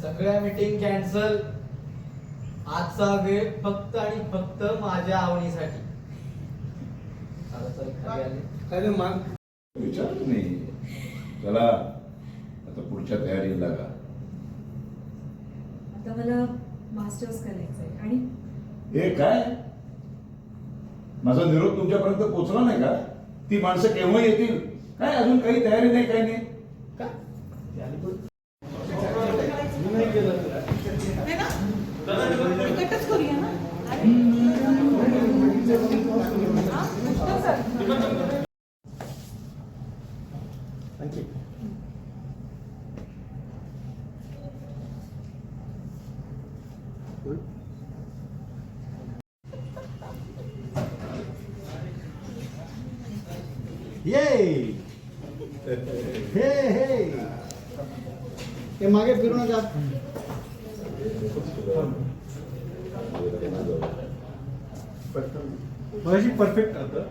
सगळ्या meeting cancel. आजचा वेळ फक्त आणि फक्त माझ्या आवडीसाठी. काय मान विचारत नाही. चला आता पुढच्या तयारीला लागा. आता मला मास्टर्स करायचंय आणि हे काय माझा निरोप तुमच्यापर्यंत पोहोचला नाही का? ती माणसं केव्हा येतील? काय अजून काही तयारी नाही, काही नाही. नाही केलं तिकटच करूया ना. थँक्यू. ये हे हे ते मागे फिरू नका. परफेक्ट आता